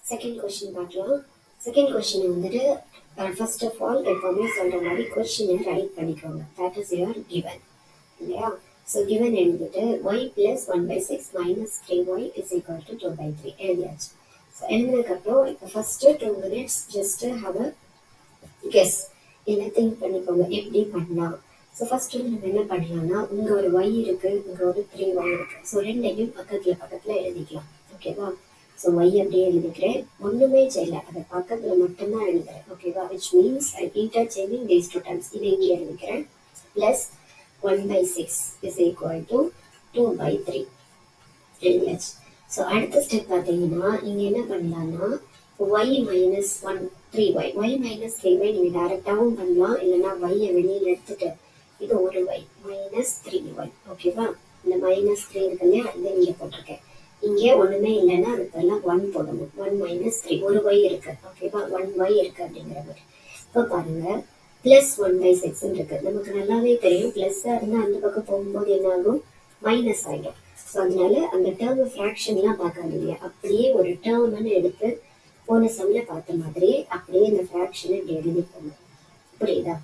Second question பார்க்கலாம். Second question வந்துட்டு first of all எப்போவுமே சொல்கிற மாதிரி கொஸ்டினை ரைட் பண்ணிக்கோங்க. தட் இஸ் யுவர் கிவன் இல்லையா? ஸோ கிவன் எழுதிட்டு y plus 1/6 minus 3y is equal to 2/3 எழுதியாச்சு. ஸோ எழுதினதுக்கப்புறம் இப்போ first 2 minutes just have a guess, இல்லை திங்க் பண்ணிக்கோங்க எப்படி பண்ணலாம். ஸோ ஃபர்ஸ்ட் வந்து நம்ம என்ன பண்ணலாம்னா, இங்கே ஒரு y இருக்குது, இங்கே ஒரு 3y இருக்குது. ஸோ ரெண்டையும் பக்கத்தில் எழுதிக்கலாம். ஓகேவா? ஸோ y அப்படியே எழுதிக்கிறேன், ஒன்றுமே செய்யலை, அதை பக்கத்தில் மட்டும்தான் எழுதுறேன். ஓகேவா? Which means I interchanging these two terms. இதை இங்கே எழுதிக்கிறேன். ப்ளஸ் 1/6 is equal to 2/3 எழுதியாச்சு. ஸோ அடுத்த ஸ்டெப் பார்த்தீங்கன்னா இங்கே என்ன பண்ணலாம்னா y minus 1 3y y minus 3y நீங்கள் டேரெக்டாகவும் பண்ணலாம், இல்லைன்னா y வெளியில் எடுத்துட்டு இது ஒரு y minus 3y. ஓகேவா? இந்த -3 இருக்கு இல்லையா, இதை இங்கே போட்டிருக்கேன். இங்கே ஒன்றுமே இல்லைன்னா அதுக்கெல்லாம் 1 போடணும். 1 minus 3 ஒரு y இருக்கு. ஓகேவா? 1y இருக்கு அப்படிங்கிற மாதிரி. இப்போ பாருங்க, ப்ளஸ் 1/6 இருக்கு. நமக்கு நல்லாவே தெரியும் ப்ளஸ்ஸாக இருந்தால் அந்த பக்கம் போகும்போது என்ன ஆகும், மைனஸ் ஆகிடும். ஸோ அதனால அந்த டேர்ம் ஃப்ராக்ஷன்லாம் பார்க்காதீங்க, அப்படியே ஒரு டேர்ம்னு எடுத்து போன சம்ல பார்த்த மாதிரி அப்படியே இந்த ஃப்ராக்ஷனை இப்படி எழுதிக்கோங்க. புரியுதா?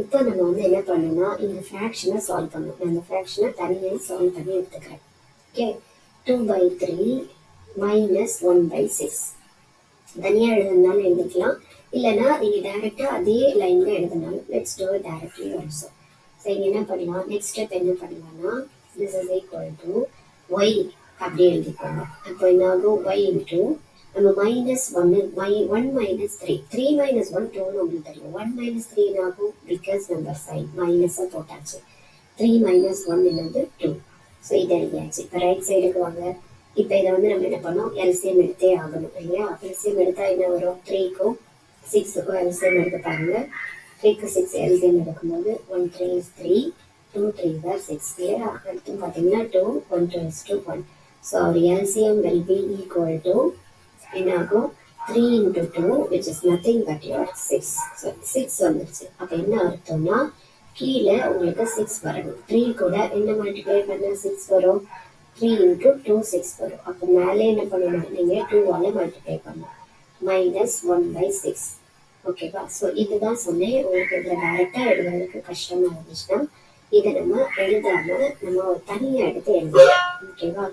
இப்போ நம்ம வந்து என்ன பண்ணணும்னா இந்த ஃப்ராக்ஷனை சால்வ் பண்ணணும். நான் இந்த ஃப்ராக்ஷனை தனியாக சால்வ் பண்ணி எடுத்துக்கிறேன். ஓகே, 2/3 minus 1/6 தனியாக எழுதுனாலும் எழுதிக்கலாம், இல்லைன்னா நீங்கள் டைரெக்டாக அதே லைனில் எழுதினாலும் let's do it directly also. So இங்கே என்ன பண்ணலாம், நெக்ஸ்ட் ஸ்டெப் என்ன பண்ணலாம்னா this is equal to Y அப்படியே எழுதிக்கோங்க. அப்போ என்ன ஆகும், ஒய் இன்ட்டு நம்ம -1 1 minus 3 3 minus 1 2ன்னு உங்களுக்கு தெரியும். 1 minus 3 என்ன ஆகும், பிகாஸ் நம்பர் சைன் மைனஸை போட்டாச்சு. 3 minus 1 என்னது 2. ஸோ இதை எழுதியாச்சு. இப்போ ரைட் சைடுக்கு வாங்க. இப்போ இதை வந்து நம்ம என்ன பண்ணோம், எல்சிஎம் எடுத்தே ஆகணும் இல்லையா? எல்சிஎம் எடுத்தா என்ன வரும், 3க்கும் 6க்கும் எல்சிஎம் எடுத்து பாருங்க. 3க்கு 6 எல்சிஎம் எடுக்கும்போது 1 3 is 3, 2 3s are 6 இல்லையா? அடுத்து பார்த்தீங்கன்னா 2 1 2 is 2 1. So our LCM will be equal to என்ன ஆகும், 3 into 2 which is nothing but your 6. So 6 வந்துருச்சு. அப்போ என்ன அர்த்தம்னா கீழே உங்களுக்கு 6 வரணும். 3 கூட என்ன மல்டிப்ளை பண்ணால் 6 வரும், 3 into 2 6 வரும். அப்போ மேலே என்ன பண்ணணும், நீங்கள் 2ஆல் மல்டிப்ளை பண்ணணும், -1/6. ஓகேவா? ஸோ இதுதான் சொன்னேன். உங்களுக்கு இதில் டேரெக்டாக எழுதுறதுக்கு கஷ்டமாக இருந்துச்சுன்னா இதை நம்ம எழுதாமல் நம்ம ஒரு தனியாக எடுத்து எழுதலாம். ஓகேவா?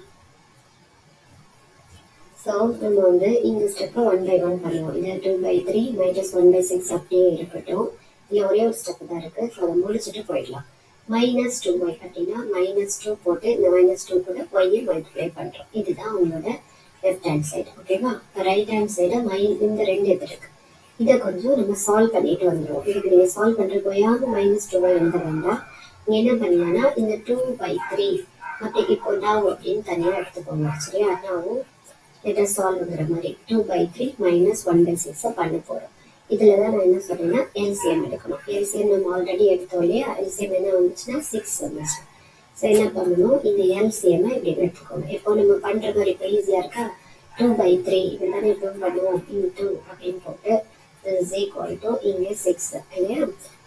ஸோ நம்ம வந்து இந்த ஸ்டெப்பை 1 by 1 பண்ணுவோம். இதை 2/3 minus 1/6 அப்படியே இருக்கட்டும். இல்லை ஒரே ஒரு ஸ்டெப்பு தான் இருக்குது. ஸோ அதை முடிச்சுட்டு போயிடலாம். -2y அப்படின்னா -2 போட்டு இந்த -2 கூட y மல்டிப்ளை பண்ணுறோம். இதுதான் உங்களோட லெஃப்ட் ஹேண்ட் சைடு. ஓகேவா? ரைட் ஹேண்ட் சைடு இந்த 2 இது இருக்குது. இதை கொஞ்சம் நம்ம சால்வ் பண்ணிட்டு வந்துடுவோம். இதுக்கு நீங்கள் சால்வ் பண்ணுற போயாமல் -2y எழுத வேண்டாம். நீங்கள் என்ன பண்ணலாம்னா இந்த 2/3 அப்படி இப்போ நான் அப்படின்னு தனியாக எடுத்துக்கோங்க. சரியா? நான் let us solveங்கிற மாதிரி 2/3 minus 1/6 பண்ண போகிறோம். இதில் தான் நான் என்ன சொல்கிறேன்னா எல்சிஎம் எடுக்கணும். எல்சிஎம் நம்ம ஆல்ரெடி எடுத்தோம் இல்லையா? எல்சிஎம் என்ன வந்துச்சுன்னா 6 வந்துச்சு. ஸோ என்ன பண்ணணும், இந்த எல்சிஎம்மை இப்படி எடுத்துக்கோங்க. இப்போ நம்ம பண்ணுற மாதிரி இப்போ ஈஸியாக இருக்கா, 2/3 இப்படி தானே இப்போ பண்ணுவோம், இன்ட்டு அப்படின்னு போட்டு is equal to இங்கே 6 இல்லையா?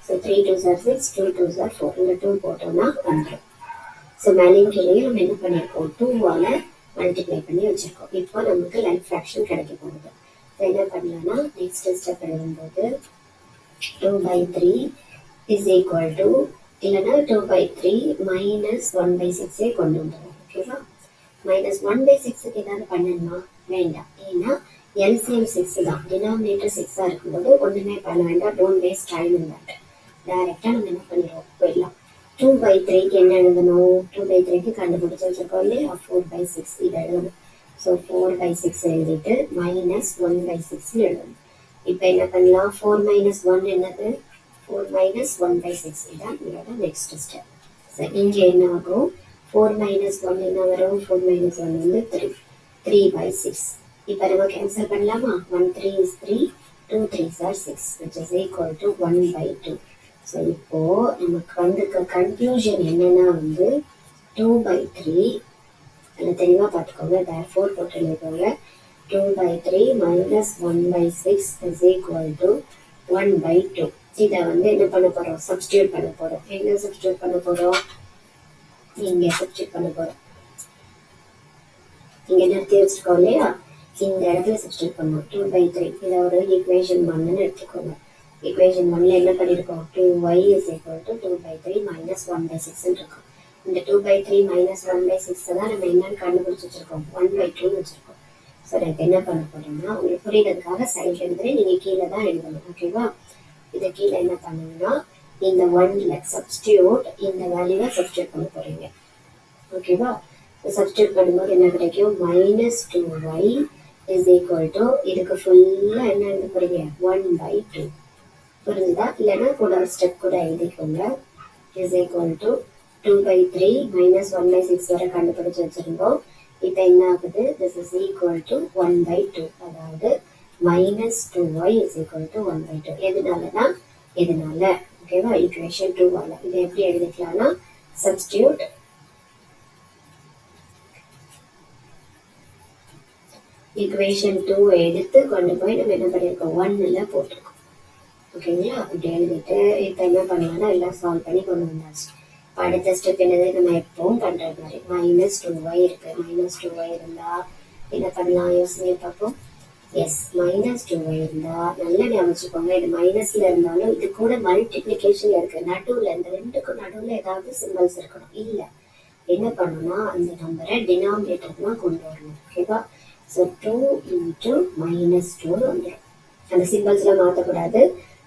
So 3 2s are 6, 2 2s are 4. இந்த 2 போட்டோம்னா வந்துடும். ஸோ மேலேயும் கீழே நம்ம என்ன பண்ணியிருக்கோம், 2ஆல் மல்டிப்ளை பண்ணி வச்சுருக்கோம். இப்போ நமக்கு லைக் ஃப்ராக்ஷன் கிடைக்க போகுது. ஸோ என்ன பண்ணலாம்னா நெக்ஸ்ட் ஸ்டெப் எழுதும்போது 2/3 is equal to இல்லைன்னா 2/3 minus 1/6 கொண்டு வந்துடும். ஓகேவா? -1/6க்கு ஏதாவது பண்ணணுமா, வேண்டாம். ஏன்னா எல்சிஎம் 6 தான், டினாமினேட்டர் 6ஆக இருக்கும்போது ஒன்றுமே பண்ண வேண்டாம். Don't waste time in that. டைரெக்டாக நம்ம என்ன பண்ணிடுவோம், போயிடலாம். 2/3க்கு என்ன எழுதணும், 2/3க்கு கண்டுபிடிச்சு வச்சிருக்கோம் இல்லையா, 4/6 இதை எழுதணும். ஸோ 4/6 எழுதிட்டு -1/6 எழுதணும். இப்போ என்ன பண்ணலாம், 4 - 1 என்னது, 4 - 1/6 இதான் இதோட நெக்ஸ்ட் ஸ்டெப். ஸோ இங்கே என்ன ஆகும், 4 - 1 என்ன வரும், 4 - 1 வந்து 3, 3/6. இப்போ நம்ம கேன்சல் பண்ணலாமா, 1 3 is 3, 2 3s are 6 which is equal to 1/2. So இப்போ நமக்கு வந்திருக்க கன்க்ளூஷன் என்னன்னா வந்து 2/3 அதில் தெளிவாக பார்த்துக்கோங்க. therefore போட்டு எழுதிக்கோங்க 2/3 minus 1/6 is equal to 1/2. இதை வந்து என்ன பண்ண போகிறோம், சப்ஸ்டியூட் பண்ண போகிறோம். எங்கே சப்ஸ்டியூட் பண்ண போகிறோம், இங்கே சப்ஸ்டியூட் பண்ண போகிறோம். இங்கே நிறுத்தி வச்சுருக்கோம் இல்லையா? இந்த இடத்துல சப்ஸ்டியூட் பண்ணோம் 2/3. இதை ஒரு ஈக்குவேஷன் 1ன்னு எடுத்துக்கோங்க. ஈக்குவேஷன் 1ல என்ன பண்ணியிருக்கோம்? 2y is equal to 2/3 minus 1/6 இருக்கும். இந்த 2/3 minus 1/6 தான் நம்ம என்னன்னு கண்டுபிடிச்சு வச்சிருக்கோம், 1/2 வச்சிருக்கோம். ஸோ எனக்கு என்ன பண்ண போறோம்னா, உங்களுக்கு புரியுறதுக்காக சைட் எழுதுறேன், நீங்க கீழே தான் எழுதணும். ஓகேவா? இதை கீழே என்ன பண்ணுங்கன்னா, இந்த 1ல சப்ஸ்டியூட் இந்த வேல்யூவை சப்ஸ்டியூட் பண்ண போறீங்க. ஓகேவா? சப்ஸ்டியூட் பண்ணும்போது என்ன கிடைக்கும்? -2y is equal to இதுக்கு ஃபுல்லா என்ன எழுத போறீங்க? 1/2. புரிஞ்சுதா? இல்லைன்னா கூட ஒரு ஸ்டெப் கூட எழுதிக்கோங்க. is equal to 2/3 minus 1/6 வரை கண்டுபிடிச்சு வச்சிருந்தோம். இப்போ என்ன ஆகுது? this is equal to 1/2. அதாவது -2y is equal to 1/2. எதனால ஓகேவா? ஈக்குவேஷன் 2 இதை எப்படி எழுதிக்கலாம்னா, சப்ஸ்டியூட் ஈக்குவேஷன் 2 எடுத்து கொண்டு போய் நம்ம என்ன பண்ணியிருக்கோம், 1ல போட்டிருக்கோம். ஓகேங்களா? அப்படி எழுதிட்டு இப்போ என்ன பண்ணலாம்னா எல்லாம் சால்வ் பண்ணி கொண்டு வந்தாச்சு. அடுத்த ஸ்டெப் என்னது? நம்ம எப்பவும் பண்ற மாதிரி -2y இருக்கு. -2y இருந்தா என்ன பண்ணலாம்? யோசனை பார்ப்போம். எஸ், -2y இருந்தா நல்லா ஞாபகம் வச்சுக்கோங்க. இது மைனஸ்ல இருந்தாலும் இது கூட மல்டிப்ளிகேஷன்ல இருக்கு. நடுவுல இந்த ரெண்டுக்கும் நடுவுல ஏதாவது சிம்பிள்ஸ் இருக்கணும். இல்ல என்ன பண்ணணும்னா, அந்த நம்பரை டினாமினேட்டர் தான் கொண்டு வரணும். ஓகேவா? ஸோ 2 into -2 வந்துடும். அந்த சிம்பிள்ஸ்ல மாற்றக்கூடாது.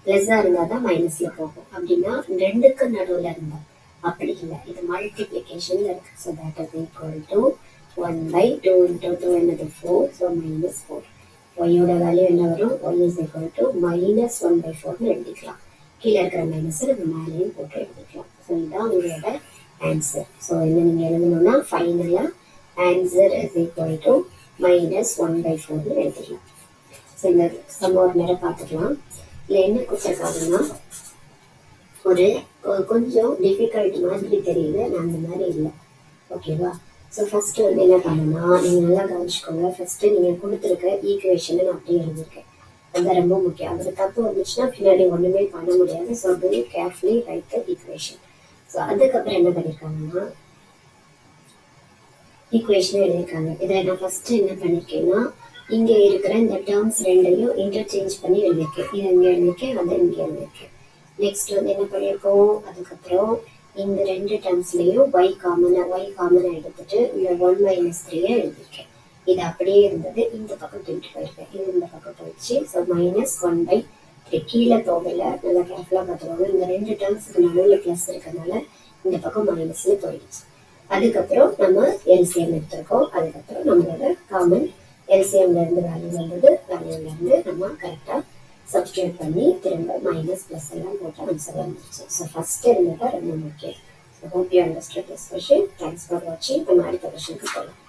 பிளஸ்ஸா இருந்தா தான் மைனஸ்ல போகும். அப்படின்னா ரெண்டுக்கு நடுவுல இருந்தா அப்படி இல்லை, இது மல்டிப்ளிகேஷன்ல இருக்கு. So that is equal to 1/2 into 2 என்னது 4. ஸோ -4. ஒய்யோட வேல்யூ என்ன வரும்? y is equal to -1/4ன்னு எழுதிக்கலாம். கீழே இருக்கிற மைனஸ் நம்ம மேலேயும் போட்டு எழுதிக்கலாம். ஸோ இதுதான் உங்களோட ஆன்சர். ஸோ என்ன நீங்க எழுதணும்னா, ஃபைனலா ஆன்சர் இஸ் ஈக்குவல் டு -1/4ன்னு எழுதிக்கலாம். ஸோ இந்த சம் ஒரு நேரம் பார்த்துக்கலாம். இல்லை என்ன கொடுத்துருக்காங்கன்னா, ஒரு கொஞ்சம் டிஃபிகல்ட் மாதிரி தெரியுது, நான் அந்த மாதிரி இல்லை. ஓகேவா? ஸோ ஃபர்ஸ்ட் வந்து என்ன பண்ணணும்னா, நீங்கள் நல்லா கவனிச்சுக்கோங்க. ஃபர்ஸ்ட் நீங்கள் கொடுத்துருக்க ஈக்குவேஷனை நான் அப்படியே எழுதியிருக்கேன். அது ரொம்ப முக்கியம். அதில் தப்பு வந்துச்சுன்னா பின்னாடி ஒன்றுமே பண்ண முடியாது. ஸோ அப்படி carefully right the equation. So அதுக்கப்புறம் என்ன பண்ணியிருக்காங்கன்னா, ஈக்குவேஷனை எழுதியிருக்காங்க. இதை நான் ஃபர்ஸ்ட் என்ன பண்ணியிருக்கேன்னா, இங்கே இருக்கிற இந்த டேர்ம்ஸ் ரெண்டையும் இன்டர்சேஞ்ச் பண்ணி எழுதியிருக்கேன். இதை இங்கே எழுதியிருக்கேன், அதை இங்கே எழுதியிருக்கேன். நெக்ஸ்ட் வந்து என்ன பண்ணியிருக்கோம், அதுக்கப்புறம் இந்த ரெண்டு டேர்ம்ஸ்லையும் y காமனா எடுத்துட்டு இந்த 1 - 3 எழுதியிருக்கேன். இது அப்படியே இருந்தது, இந்த பக்கம் தூக்கிட்டு போயிருக்கேன். இது இந்த பக்கம் போயிடுச்சு. ஸோ -1/3 கீழே போகல. நல்லா கேர்ஃபுல்லாக பார்த்துக்கோங்க. இந்த ரெண்டு டேர்ம்ஸுக்கு நடுவில் ப்ளஸ் இருக்கிறதுனால இந்த பக்கம் மைனஸ்ல போயிடுச்சு. அதுக்கப்புறம் நம்ம எல்சிஎம் எடுத்திருக்கோம். அதுக்கப்புறம் நம்மளோட காமன் எல்சிஎம்ல இருந்து வேல்யூ வந்தது. வேல்யூல இருந்து நம்ம கரெக்டாக சப்ஸ்டியூட் பண்ணி திரும்ப மைனஸ் பிளஸ் எல்லாம் போட்டு ஆன்சர் வந்துருச்சு. ஸோ ஃபர்ஸ்ட் இருந்தது ரொம்ப முக்கியம். So hope you understand this question. Thanks for வாட்சிங். நம்ம அடுத்த கொஸ்டினுக்கு போகலாம்.